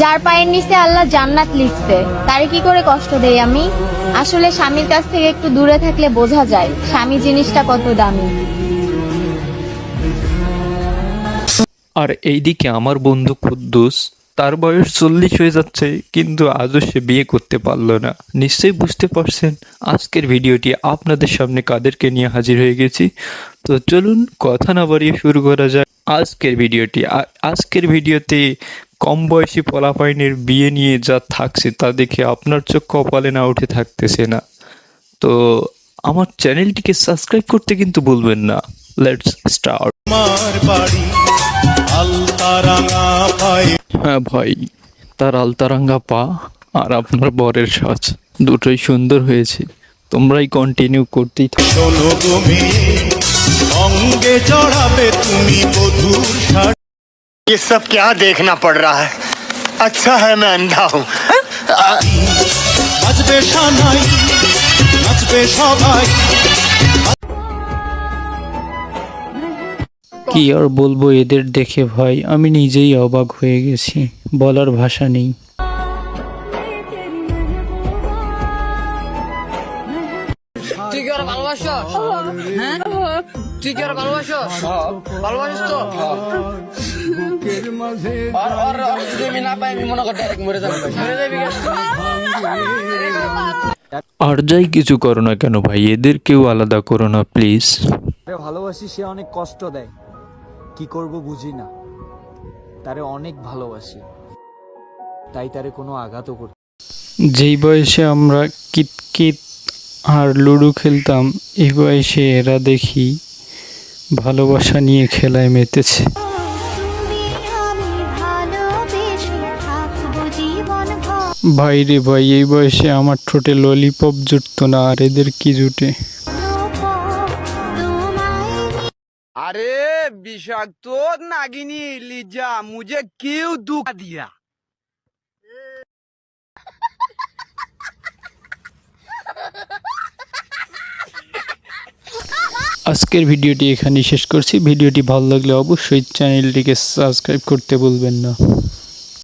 যার পায়ের নিচে আল্লাহ জান্নাত লিখছে তারে কি করে কষ্ট দেই আমি? আসলে স্বামীর কাছ থেকে একটু দূরে থাকলে বোঝা যায় স্বামী জিনিসটা কত দামি। আর এইদিকে আমার বন্ধু কুদ্দুস, তার বয়স 40 হয়ে যাচ্ছে কিন্তু আজও সে বিয়ে করতে পারলো না। নিশ্চয়ই বুঝতে পারছেন আজকের ভিডিওটি আপনাদের সামনে কাদেরকে নিয়ে হাজির হয়ে গেছি। তো চলুন কথা না বাড়িয়ে শুরু করা যাক আজকের ভিডিওটি। আজকের ভিডিওতে কম বয়সী পোলাপাইনের বিয়ে নিয়ে যা থাকছে তা দেখে আপনার চোখ কপালে না উঠে থাকতেছে না। তো আমার চ্যানেলটিকে সাবস্ক্রাইব করতে কিন্তু ভুলবেন না। Let's start. হ্যাঁ ভাই, তার আলতারাঙ্গা পা আর আপনার বরের সাজ দুটোই সুন্দর হয়েছে। তোমরাই কন্টিনিউ করতেই থাকো। শোনো তুমি অঙ্গে চড়াবে তুমি বধূর শাড়ি। ये सब क्या देखना पड़ रहा है? अच्छा है मैं अंधा हूँ। বাজবে সানাই নাচবে সবাই। কি আর বলবো এদের দেখে ভাই, আমি নিজেই অবাক হয়ে গেছি, বলার ভাষা নেই। তুই কি ওরা ভালোবাসো? হ্যাঁ তুই কি ওরা ভালোবাসো? ভালোবাসিস তো? যদি আমি না পাই আমি মনে করি ডাইরেক্ট মরে যাবি। মরে যাবি আর যাই কিছু করো না কেন ভাই, এদের কেউ আলাদা করো না প্লিজ। ভালোবাসি, সে অনেক কষ্ট দেয়, কি করব বুঝি না। তারে অনেক ভালোবাসি, তাই তারে কোনো আঘাতও করি। যেই বয়সে আমরা কিতকিত আর লুডো খেলতাম, এই বয়সে এরা দেখি ভালোবাসা নিয়ে খেলায় মেতেছে। ভাই রে ভাই, এই বয়সে আমার ঠোঁটে ললিপপ জুটতো না, আর এদের কি জুটে। अरे বিষাক্ত নাগিনী লিজা मुझे क्यों दुख दिया? আজকের ভিডিওটি এখানেই শেষ করছি। ভিডিওটি ভালো লাগলে অবশ্যই চ্যানেলটিকে সাবস্ক্রাইব করতে ভুলবেন না।